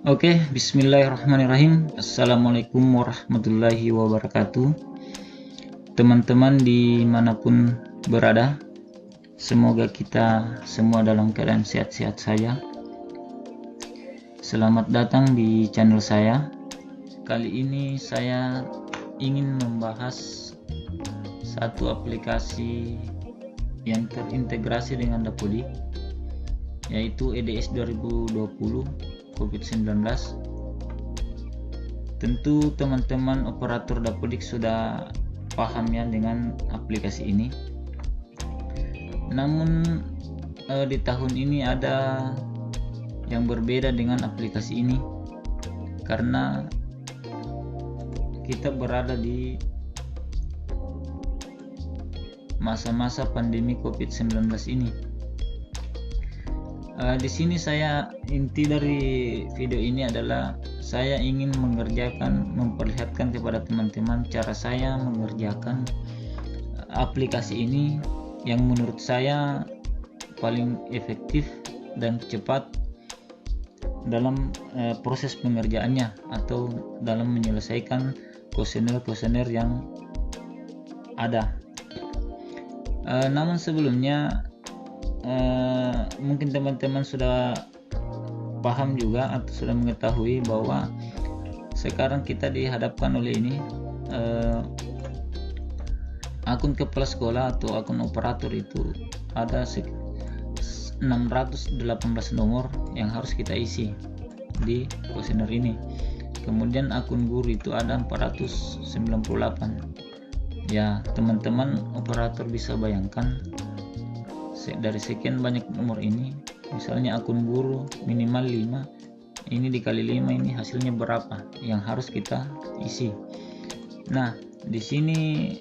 Oke, bismillahirrahmanirrahim. Assalamualaikum warahmatullahi wabarakatuh. Teman-teman dimanapun berada, semoga kita semua dalam keadaan sehat-sehat saja. Selamat datang di channel saya. Kali ini saya ingin membahas satu aplikasi yang terintegrasi dengan Dapodik, yaitu EDS 2020 COVID-19. Tentu teman-teman operator Dapodik sudah paham ya dengan aplikasi ini. Namun di tahun ini ada yang berbeda dengan aplikasi ini, karena kita berada di masa-masa pandemi COVID-19 ini. Di sini inti dari video ini adalah saya ingin memperlihatkan kepada teman-teman cara saya mengerjakan aplikasi ini yang menurut saya paling efektif dan cepat dalam proses pengerjaannya atau dalam menyelesaikan kuesioner yang ada. Namun sebelumnya mungkin teman-teman sudah paham juga atau sudah mengetahui bahwa sekarang kita dihadapkan oleh ini akun kepala sekolah atau akun operator itu ada 618 nomor yang harus kita isi di kuesioner ini. Kemudian akun guru itu ada 498. Ya, teman-teman operator bisa bayangkan dari sekian banyak nomor ini, misalnya akun guru minimal 5, ini dikali 5 ini hasilnya berapa yang harus kita isi. Nah, di sini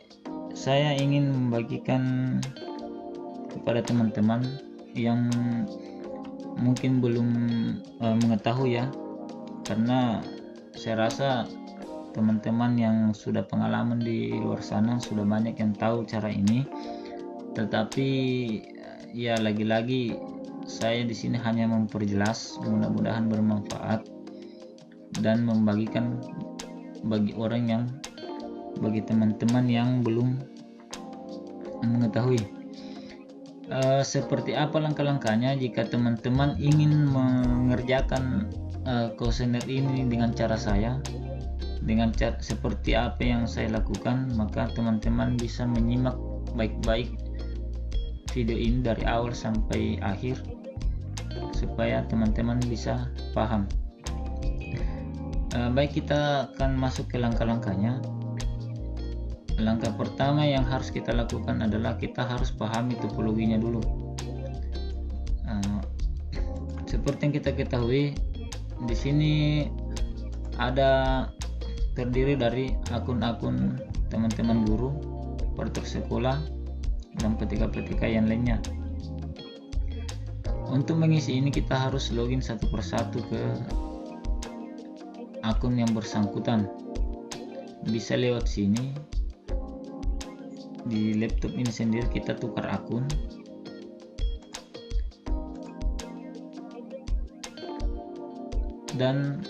saya ingin membagikan kepada teman-teman yang mungkin belum mengetahui ya, karena saya rasa teman-teman yang sudah pengalaman di luar sana sudah banyak yang tahu cara ini. Tetapi ya, lagi-lagi saya di sini hanya memperjelas, mudah-mudahan bermanfaat dan membagikan bagi teman-teman yang belum mengetahui seperti apa langkah-langkahnya jika teman-teman ingin mengerjakan kuesioner ini dengan cara saya, dengan cara seperti apa yang saya lakukan. Maka teman-teman bisa menyimak baik-baik video ini dari awal sampai akhir supaya teman-teman bisa paham. Baik, kita akan masuk ke langkah-langkahnya. Langkah pertama yang harus kita lakukan adalah kita harus pahami topologinya dulu. Seperti yang kita ketahui, di sini ada terdiri dari akun-akun teman-teman guru, operator sekolah, dan petika-petika yang lainnya. Untuk mengisi ini kita harus login satu persatu ke akun yang bersangkutan. Bisa lewat sini di laptop ini sendiri, kita tukar akun. Dan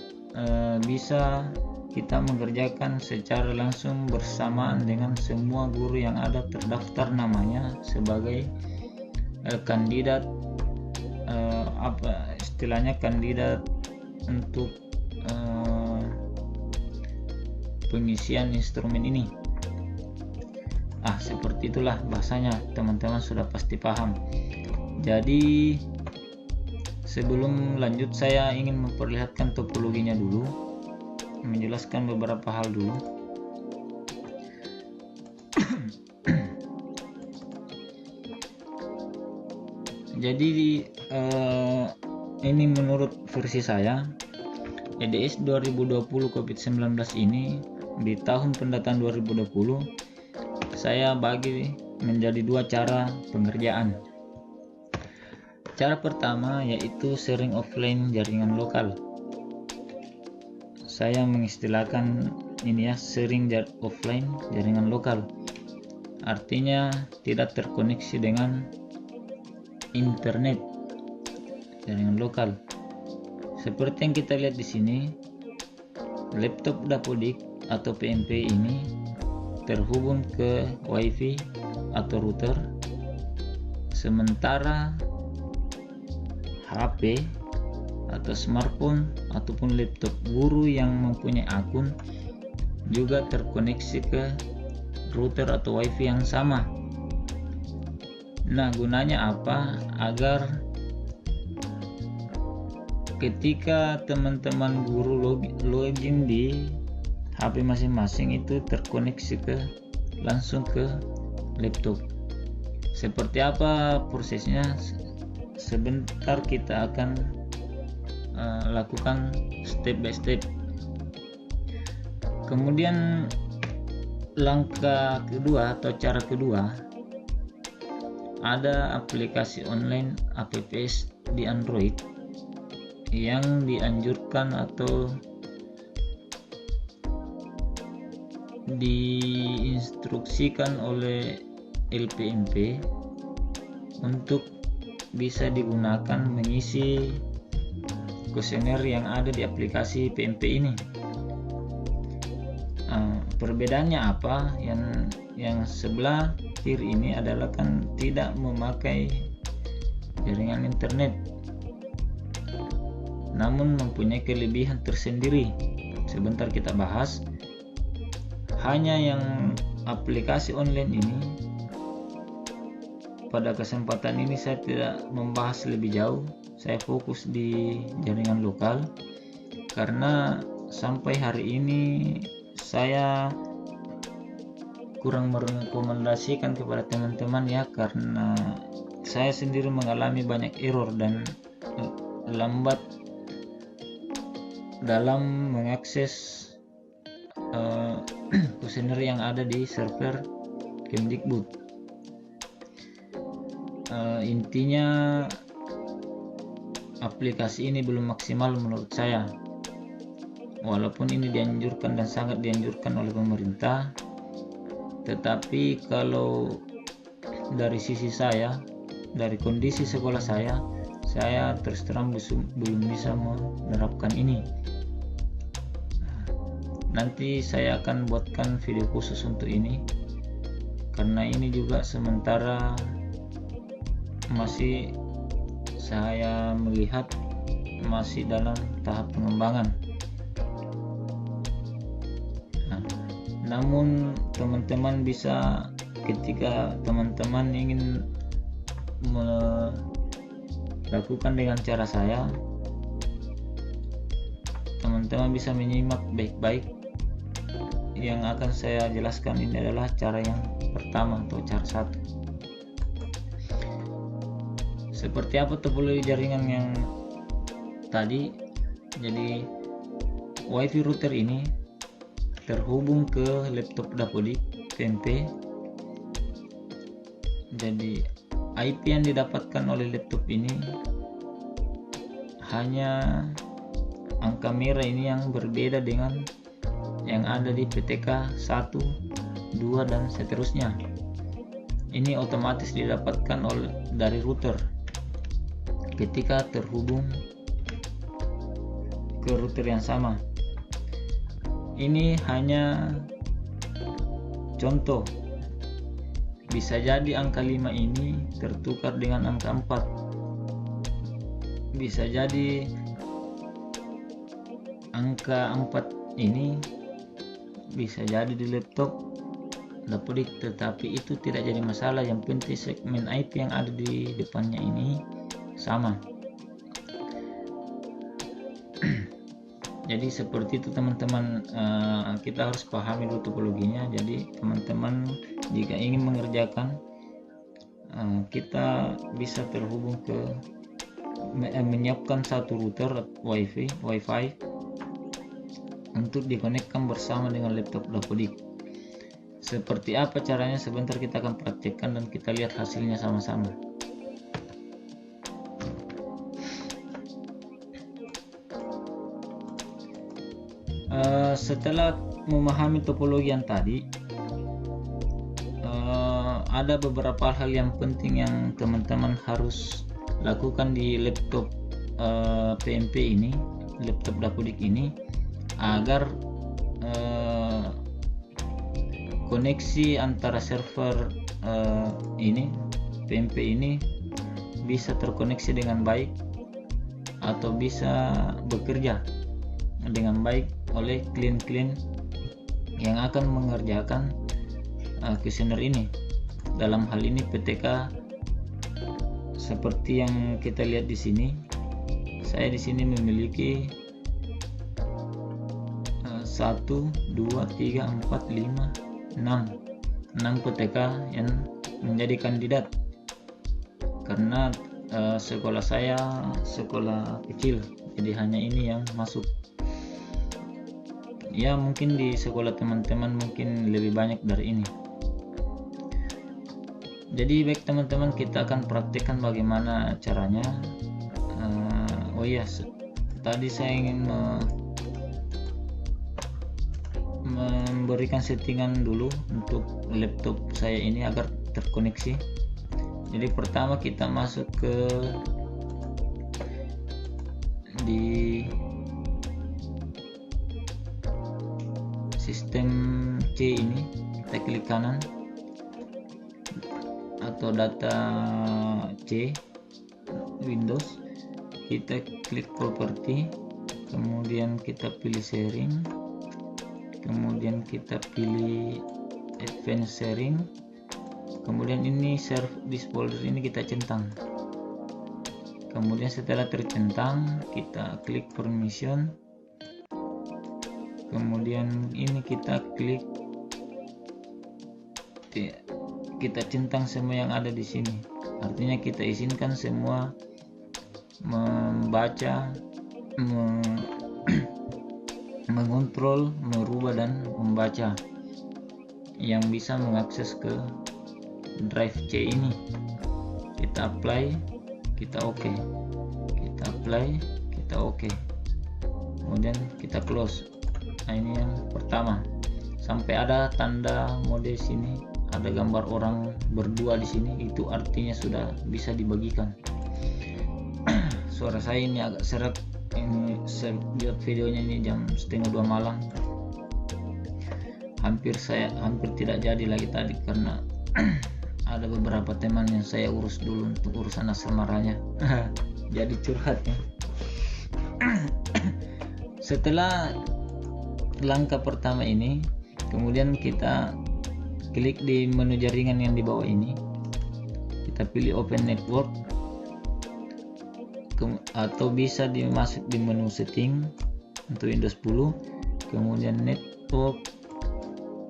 bisa kita mengerjakan secara langsung bersamaan dengan semua guru yang ada terdaftar namanya sebagai kandidat kandidat untuk pengisian instrumen ini. Seperti itulah bahasanya, teman-teman sudah pasti paham. Jadi sebelum lanjut, saya ingin memperlihatkan topologinya dulu, menjelaskan beberapa hal dulu. Jadi ini menurut versi saya, EDS 2020 COVID-19 ini di tahun pendataan 2020 saya bagi menjadi dua cara pengerjaan. Cara pertama yaitu sharing offline jaringan lokal. Saya mengistilahkan ini ya, sharing offline jaringan lokal. Artinya tidak terkoneksi dengan internet, jaringan lokal. Seperti yang kita lihat di sini, laptop Dapodik atau PMP ini terhubung ke WiFi atau router, sementara HP atau smartphone ataupun laptop guru yang mempunyai akun juga terkoneksi ke router atau WiFi yang sama. Nah, gunanya apa? Agar ketika teman-teman guru login di HP masing-masing itu terkoneksi langsung ke laptop. Seperti apa prosesnya? Sebentar kita akan lakukan step by step. Kemudian langkah kedua atau cara kedua, ada aplikasi online apps di Android yang dianjurkan atau diinstruksikan oleh LPMP untuk bisa digunakan mengisi kuesioner yang ada di aplikasi PMP ini. Perbedaannya apa? Yang sebelah kiri ini adalah kan tidak memakai jaringan internet, namun mempunyai kelebihan tersendiri. Sebentar kita bahas. Hanya yang aplikasi online ini, pada kesempatan ini saya tidak membahas lebih jauh. Saya fokus di jaringan lokal karena sampai hari ini saya kurang merekomendasikan kepada teman-teman ya, karena saya sendiri mengalami banyak error dan lambat dalam mengakses kuesioner yang ada di server Kemdikbud. Intinya aplikasi ini belum maksimal menurut saya, walaupun ini dianjurkan dan sangat dianjurkan oleh pemerintah. Tetapi kalau dari sisi saya, dari kondisi sekolah saya terus terang belum bisa menerapkan ini. Nanti saya akan buatkan video khusus untuk ini, karena ini juga sementara masih saya melihat masih dalam tahap pengembangan. Namun teman-teman bisa, ketika teman-teman ingin melakukan dengan cara saya, teman-teman bisa menyimak baik-baik. Yang akan saya jelaskan ini adalah cara yang pertama atau cara satu. Seperti apa topologi jaringan yang tadi? Jadi WiFi router ini terhubung ke laptop Dapodik PMP. Jadi IP yang didapatkan oleh laptop ini hanya angka merah ini yang berbeda dengan yang ada di PTK 1, 2 dan seterusnya. Ini otomatis didapatkan dari router ketika terhubung ke router yang sama. Ini hanya contoh. Bisa jadi angka 5 ini tertukar dengan angka 4. Bisa jadi angka 4 ini bisa jadi di laptop Dapodik, tetapi itu tidak jadi masalah. Yang penting segmen IP yang ada di depannya ini sama. Jadi seperti itu teman-teman, kita harus pahami dulu topologinya. Jadi teman-teman jika ingin mengerjakan, kita bisa terhubung ke menyiapkan satu router wifi untuk dikonekkan bersama dengan laptop Dapodik. Seperti apa caranya? Sebentar kita akan praktekkan dan kita lihat hasilnya sama-sama. Setelah memahami topologi yang tadi, ada beberapa hal yang penting yang teman-teman harus lakukan di laptop PMP ini, laptop Dapodik ini, agar koneksi antara server ini PMP ini bisa terkoneksi dengan baik atau bisa bekerja dengan baik oleh klien-klien yang akan mengerjakan kuesioner ini. Dalam hal ini PTK seperti yang kita lihat di sini. Saya di sini memiliki 1, 2, 3, 4, 5, 6 PTK yang menjadi kandidat, karena sekolah saya sekolah kecil, jadi hanya ini yang masuk. Ya mungkin di sekolah teman-teman mungkin lebih banyak dari ini. Jadi baik teman-teman, kita akan praktikkan bagaimana caranya. Oh iya, tadi saya ingin memberikan settingan dulu untuk laptop saya ini agar terkoneksi. Jadi pertama kita masuk ke di sistem C ini, kita klik kanan atau data C Windows, kita klik properti, kemudian kita pilih sharing, kemudian kita pilih advanced sharing, kemudian ini save this folder ini kita centang. Kemudian setelah tercentang kita klik permission, kemudian ini kita klik, kita centang semua yang ada di sini. Artinya kita izinkan semua membaca, mengontrol, merubah dan membaca yang bisa mengakses ke drive C ini. Kita apply, kita oke, kita apply, kita oke, kemudian kita close. Nah ini yang pertama, sampai ada tanda mode sini, ada gambar orang berdua di sini, itu artinya sudah bisa dibagikan. Suara saya ini agak seret, ini saya buat videonya ini jam 1:30 malam, hampir tidak jadi lagi tadi karena ada beberapa teman yang saya urus dulu untuk urusan asmaranya. Jadi curhat ya. Setelah langkah pertama ini, kemudian kita klik di menu jaringan yang di bawah ini, kita pilih open network, atau bisa dimasuk di menu setting untuk Windows 10, kemudian network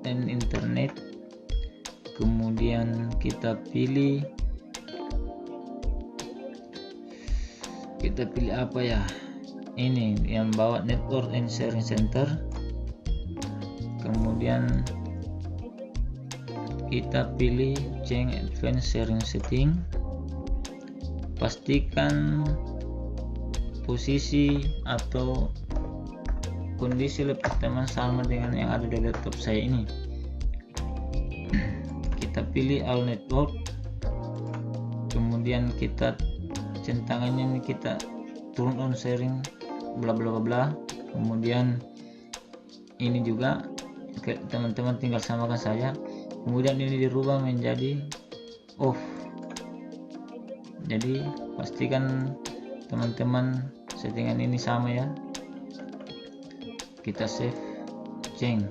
and internet, kemudian kita pilih apa ya, ini yang bawa network and sharing center, kemudian kita pilih change advanced sharing setting, pastikan posisi atau kondisi laptop teman sama dengan yang ada di laptop saya ini. Kita pilih all network, kemudian kita centangannya ini kita turn on sharing bla bla bla, kemudian ini juga teman-teman tinggal samakan saja, kemudian ini dirubah menjadi off. Jadi pastikan teman-teman settingan ini sama ya. Kita save change.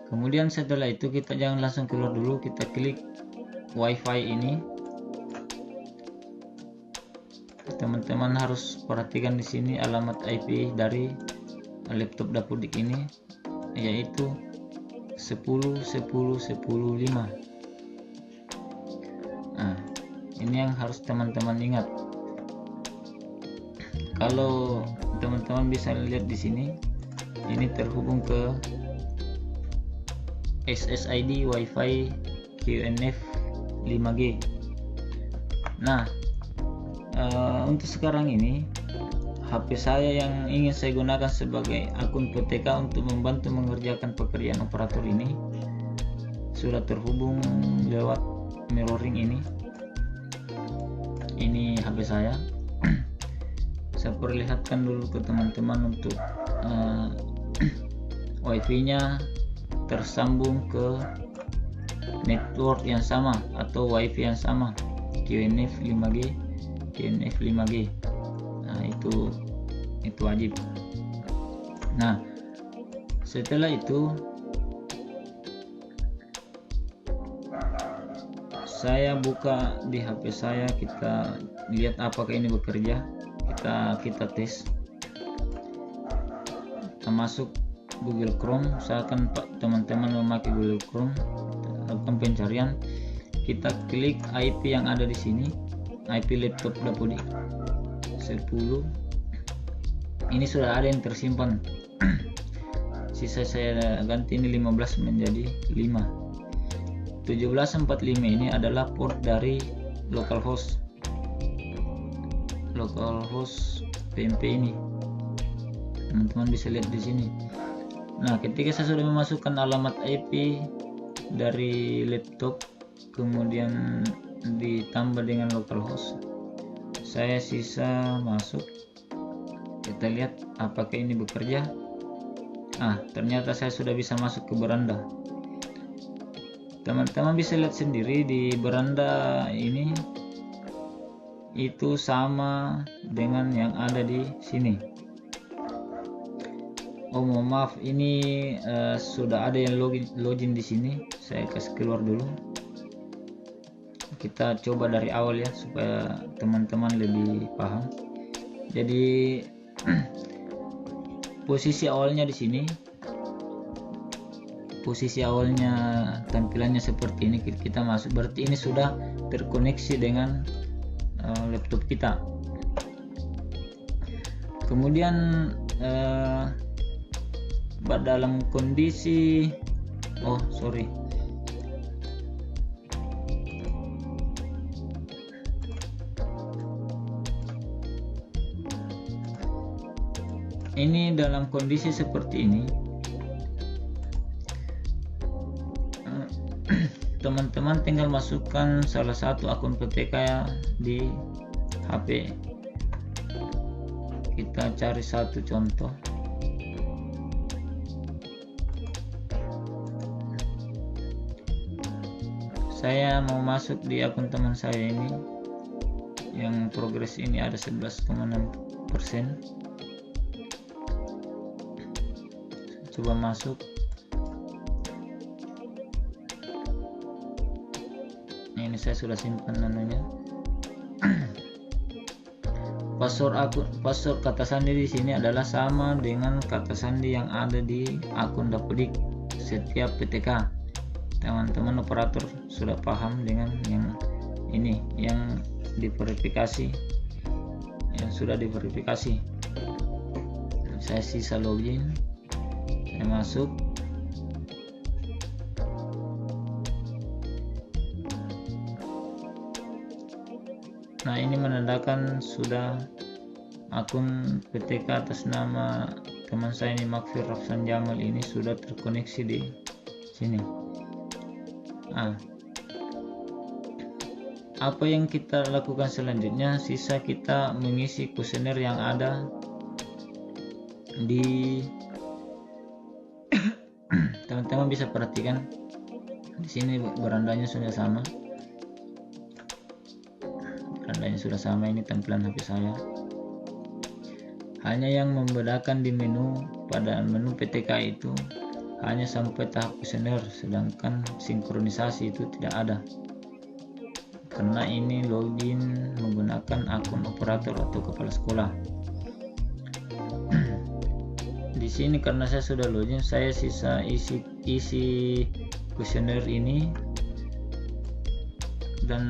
Kemudian setelah itu kita jangan langsung keluar dulu, kita klik wifi ini. Teman-teman harus perhatikan di sini alamat IP dari laptop Dapodik ini, yaitu 10.10.10.5. Nah, ini yang harus teman-teman ingat. Kalau teman-teman bisa lihat di sini, ini terhubung ke SSID Wi-Fi QNF 5G. Nah, untuk sekarang ini HP saya yang ingin saya gunakan sebagai akun PTK untuk membantu mengerjakan pekerjaan operator ini sudah terhubung lewat mirroring ini. Ini HP saya. Saya perlihatkan dulu ke teman-teman untuk wifi nya tersambung ke network yang sama atau wifi yang sama, QNF 5G, QNF 5G. Nah, itu wajib. Nah, setelah itu saya buka di HP saya, kita lihat apakah ini bekerja. Kita tes. Kita masuk Google Chrome. Misalkan teman-teman memakai Google Chrome, lakukan pencarian, kita klik IP yang ada di sini, IP laptop Dapodik 10. Ini sudah ada yang tersimpan. Sisa saya ganti ini 15 menjadi 5. 1745 ini adalah port dari localhost PMP ini. Teman-teman bisa lihat di sini. Nah, ketika saya sudah memasukkan alamat IP dari laptop, kemudian ditambah dengan localhost, saya sisa masuk. Kita lihat apakah ini bekerja. Ternyata saya sudah bisa masuk ke beranda. Teman-teman bisa lihat sendiri di beranda ini, itu sama dengan yang ada di sini. Mohon maaf, ini sudah ada yang login di sini. Saya kasih keluar dulu. Kita coba dari awal ya, supaya teman-teman lebih paham. Jadi posisi awalnya di sini. Posisi awalnya tampilannya seperti ini. Kita masuk, berarti ini sudah terkoneksi dengan laptop kita. Kemudian dalam kondisi ini dalam kondisi seperti ini, teman-teman tinggal masukkan salah satu akun PTK di HP. Kita cari satu contoh. Saya mau masuk di akun teman saya ini, yang progres ini ada 11,6%. Coba masuk. Ini saya sudah simpan namanya. Password kata sandi di sini adalah sama dengan kata sandi yang ada di akun Dapodik setiap PTK. Teman-teman operator sudah paham dengan yang ini, yang diverifikasi, yang sudah diverifikasi. Saya sisa login, saya masuk. Nah, ini menandakan sudah akun PTK atas nama teman saya ini, Makfir Rafsan Jamal, ini sudah terkoneksi di sini. Apa yang kita lakukan selanjutnya? Sisa kita mengisi kuesioner yang ada di teman-teman bisa perhatikan di sini berandanya sudah sama. Ini tampilan HP saya. Hanya yang membedakan di menu, pada menu PTK itu hanya sampai tahap kuesioner, sedangkan sinkronisasi itu tidak ada. Karena ini login menggunakan akun operator atau kepala sekolah. Di sini karena saya sudah login, saya sisa isi kuesioner ini. Dan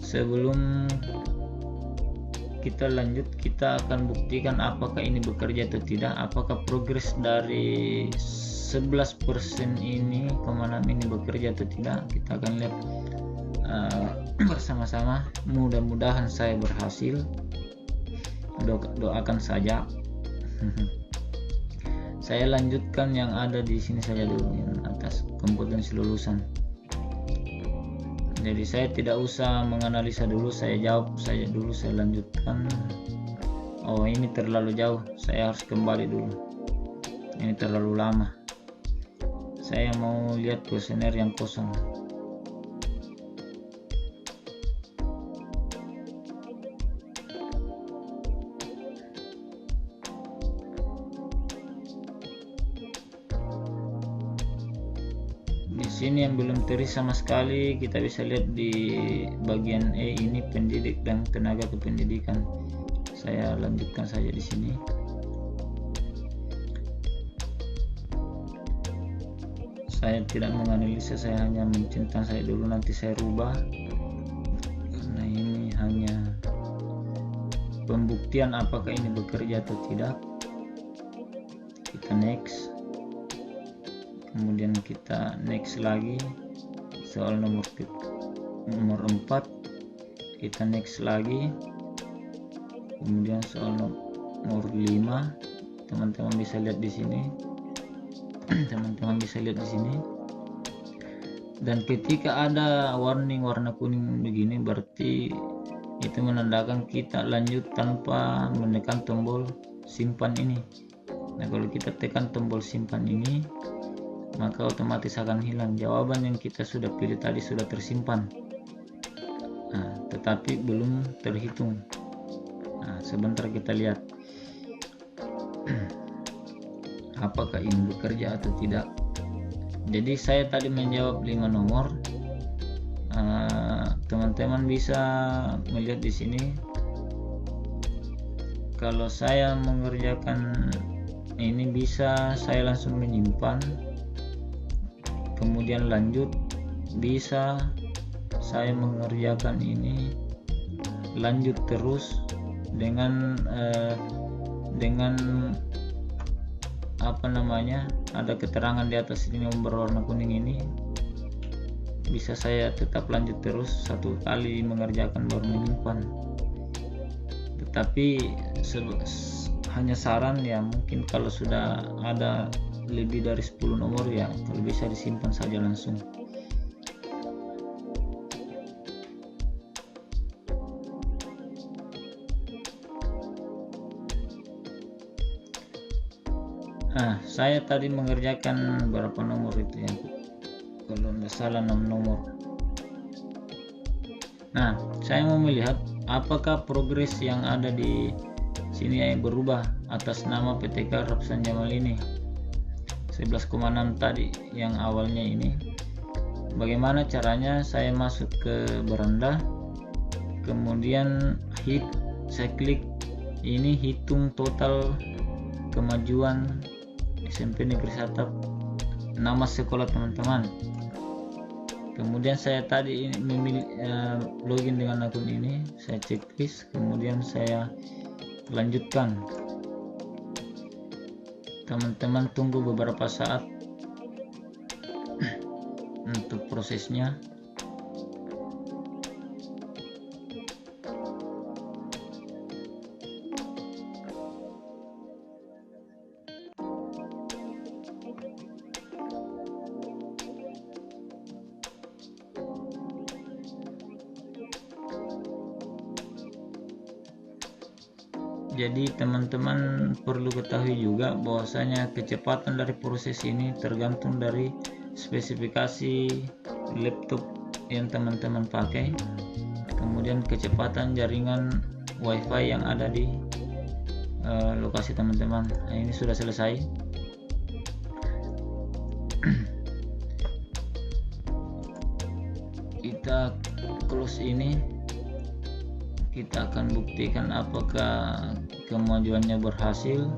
sebelum kita lanjut, kita akan buktikan apakah ini bekerja atau tidak, apakah progres dari 11% ini kemana ini bekerja atau tidak. Kita akan lihat bersama-sama. Mudah-mudahan saya berhasil, doakan saja. Saya lanjutkan yang ada di sini saja dulu, yang atas kompetensi lulusan. Jadi saya tidak usah menganalisa dulu, saya jawab saja dulu, saya lanjutkan. Oh ini terlalu jauh, saya harus kembali dulu, ini terlalu lama, saya mau lihat kuesioner yang kosong. Di sini yang belum terisi sama sekali, kita bisa lihat di bagian E ini pendidik dan tenaga kependidikan. Saya lanjutkan saja di sini. Saya tidak menganalisa, saya hanya mencentang saya dulu, nanti saya rubah karena ini hanya pembuktian apakah ini bekerja atau tidak. Kita next, kemudian kita next lagi soal nomor 4, kita next lagi, kemudian soal nomor 5 teman-teman bisa lihat di sini. Teman-teman bisa lihat di sini, dan ketika ada warning warna kuning begini berarti itu menandakan kita lanjut tanpa menekan tombol simpan ini. Nah kalau kita tekan tombol simpan ini, maka otomatis akan hilang jawaban yang kita sudah pilih tadi, sudah tersimpan. Nah, tetapi belum terhitung. Nah, sebentar kita lihat apakah ini bekerja atau tidak. Jadi saya tadi menjawab 5 nomor. Teman-teman bisa melihat di sini, kalau saya mengerjakan ini bisa saya langsung menyimpan, kemudian lanjut, bisa saya mengerjakan ini lanjut terus dengan apa namanya, ada keterangan di atas ini yang berwarna kuning ini, bisa saya tetap lanjut terus, satu kali mengerjakan baru menyimpan. Tetapi hanya saran ya, mungkin kalau sudah ada lebih dari 10 nomor ya kalau bisa disimpan saja langsung. Nah, saya tadi mengerjakan berapa nomor itu ya, kalau tidak salah 6 nomor. Nah, saya mau melihat apakah progres yang ada di sini yang berubah atas nama PTK Rapsan Jamal ini 11,6 tadi yang awalnya ini. Bagaimana caranya? Saya masuk ke beranda, kemudian saya klik ini, hitung total kemajuan SMP Negeri Satap, nama sekolah teman-teman. Kemudian saya tadi memilih login dengan akun ini, saya checklist, kemudian saya lanjutkan. Teman-teman tunggu beberapa saat untuk prosesnya. Jadi teman-teman perlu ketahui juga bahwasanya kecepatan dari proses ini tergantung dari spesifikasi laptop yang teman-teman pakai, kemudian kecepatan jaringan wifi yang ada di lokasi teman-teman. Nah, ini sudah selesai. Kita close ini, kita akan buktikan apakah kemajuannya berhasil.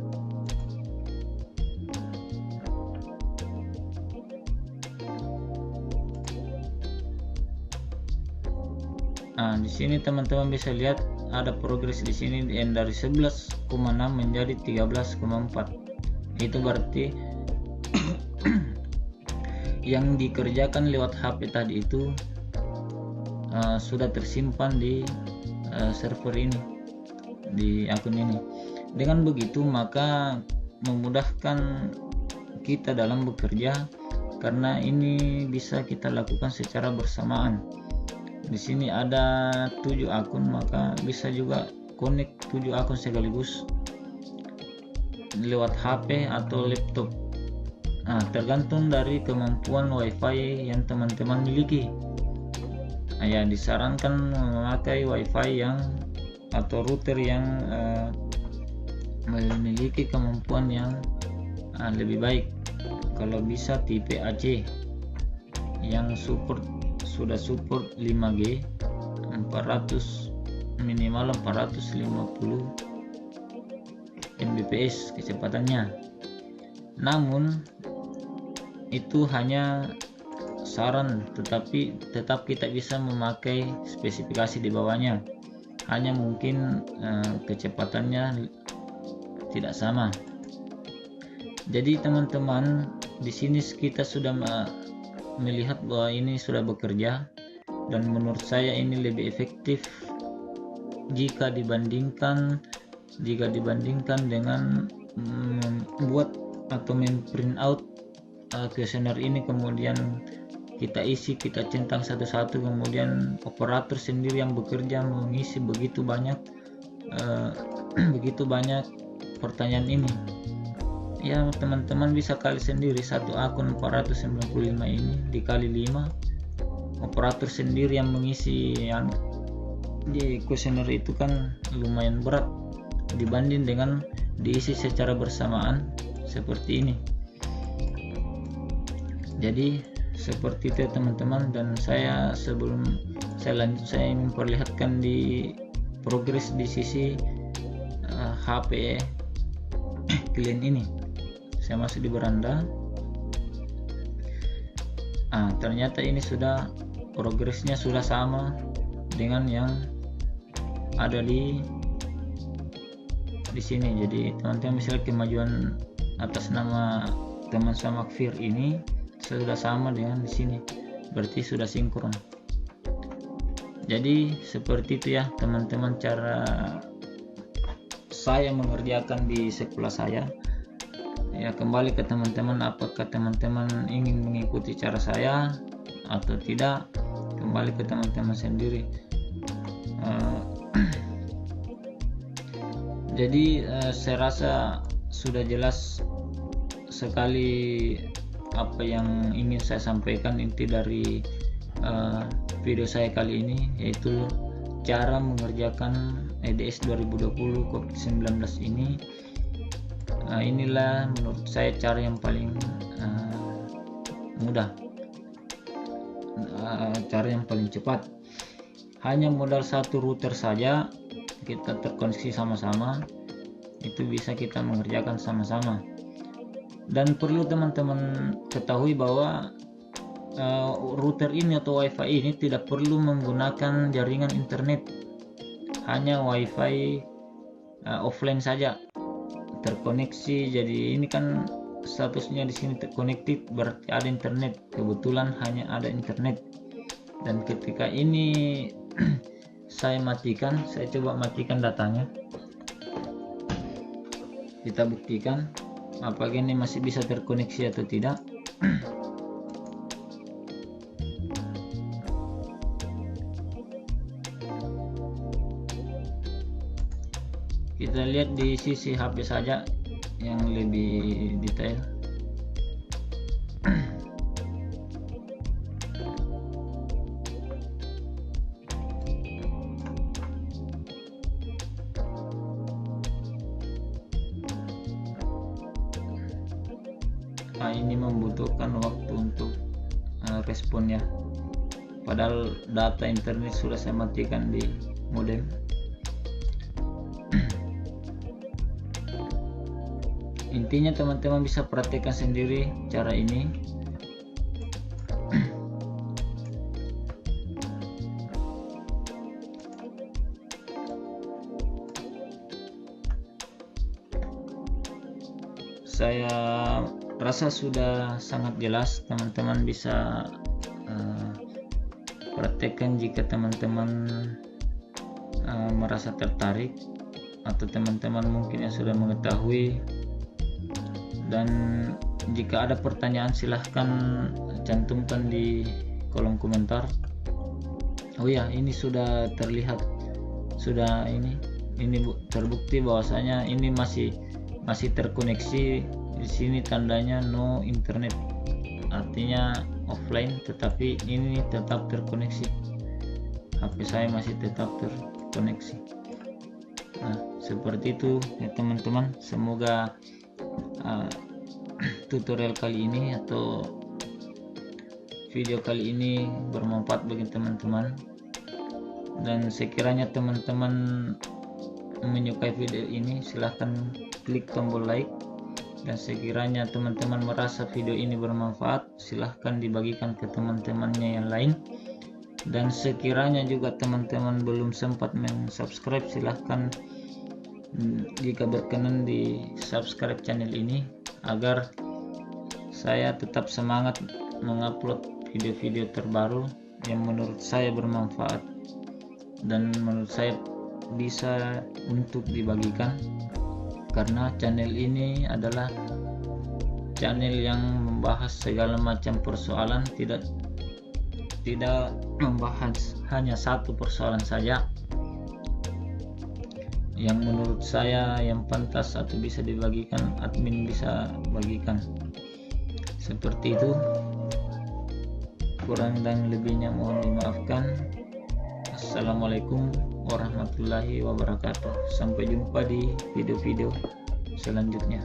Nah, di sini teman-teman bisa lihat ada progres di sini yang dari 11,6 menjadi 13,4. Itu berarti yang dikerjakan lewat HP tadi itu sudah tersimpan di server ini, di akun ini. Dengan begitu maka memudahkan kita dalam bekerja, karena ini bisa kita lakukan secara bersamaan. Di sini ada 7 akun, maka bisa juga connect 7 akun sekaligus lewat HP atau laptop. Nah, tergantung dari kemampuan WiFi yang teman-teman miliki. Ya, disarankan memakai WiFi yang atau router yang memiliki kemampuan yang lebih baik. Kalau bisa tipe AC yang sudah support 5G 450 Mbps kecepatannya. Namun itu hanya saran, tetapi tetap kita bisa memakai spesifikasi di bawahnya. Hanya mungkin kecepatannya tidak sama. Jadi teman-teman, di sini kita sudah melihat bahwa ini sudah bekerja, dan menurut saya ini lebih efektif jika dibandingkan dengan membuat atau memprint out kuesioner ini, kemudian kita isi, kita centang satu-satu, kemudian operator sendiri yang bekerja mengisi begitu banyak pertanyaan ini. Ya, teman-teman bisa kali sendiri, satu akun 495 ini dikali 5, operator sendiri yang mengisi yang di kuesioner itu kan lumayan berat dibanding dengan diisi secara bersamaan seperti ini. Jadi seperti itu teman-teman, dan sebelum saya lanjut, saya memperlihatkan di progres di sisi HP klien ini. Saya masuk di beranda. Ternyata ini sudah progresnya sudah sama dengan yang ada di sini. Jadi teman-teman misalnya kemajuan atas nama teman Samakfir ini sudah sama dengan di sini, berarti sudah sinkron. Jadi seperti itu ya teman-teman, cara saya mengerjakan di sekolah saya. Ya, kembali ke teman-teman, apakah teman-teman ingin mengikuti cara saya atau tidak, kembali ke teman-teman sendiri. Jadi saya rasa sudah jelas sekali apa yang ingin saya sampaikan. Inti dari video saya kali ini yaitu cara mengerjakan EDS 2020 COVID-19 ini. Inilah menurut saya cara yang paling mudah, cara yang paling cepat. Hanya modal satu router saja, kita terkoneksi sama-sama, itu bisa kita mengerjakan sama-sama. Dan perlu teman-teman ketahui bahwa router ini atau WiFi ini tidak perlu menggunakan jaringan internet, hanya WiFi offline saja terkoneksi. Jadi ini kan statusnya di sini terconnected, berarti ada internet. Kebetulan hanya ada internet. Dan ketika ini saya coba matikan datanya, kita buktikan apakah ini masih bisa terkoneksi atau tidak. Kita lihat di sisi HP saja yang lebih detail. Ini membutuhkan waktu untuk responnya, padahal data internet sudah saya matikan di modem. Intinya teman-teman bisa praktekkan sendiri cara ini. Saya rasa sudah sangat jelas, teman-teman bisa praktekkan jika teman-teman merasa tertarik, atau teman-teman mungkin yang sudah mengetahui. Dan jika ada pertanyaan silahkan cantumkan di kolom komentar. Oh ya, ini sudah terlihat, sudah ini terbukti bahwasanya ini masih terkoneksi. Di sini tandanya no internet, artinya offline, tetapi ini tetap terkoneksi. HP saya masih tetap terkoneksi. Nah, seperti itu ya teman-teman. Semoga tutorial kali ini atau video kali ini bermanfaat bagi teman-teman, dan sekiranya teman-teman menyukai video ini silahkan klik tombol like, dan sekiranya teman-teman merasa video ini bermanfaat silahkan dibagikan ke teman-temannya yang lain, dan sekiranya juga teman-teman belum sempat subscribe silahkan jika berkenan di subscribe channel ini agar saya tetap semangat mengupload video-video terbaru yang menurut saya bermanfaat dan menurut saya bisa untuk dibagikan, karena channel ini adalah channel yang membahas segala macam persoalan, tidak membahas hanya satu persoalan saja yang menurut saya yang pantas atau bisa dibagikan, admin bisa bagikan. Seperti itu, kurang dan lebihnya mohon dimaafkan. Assalamualaikum warahmatullahi wabarakatuh. Sampai jumpa di video-video selanjutnya.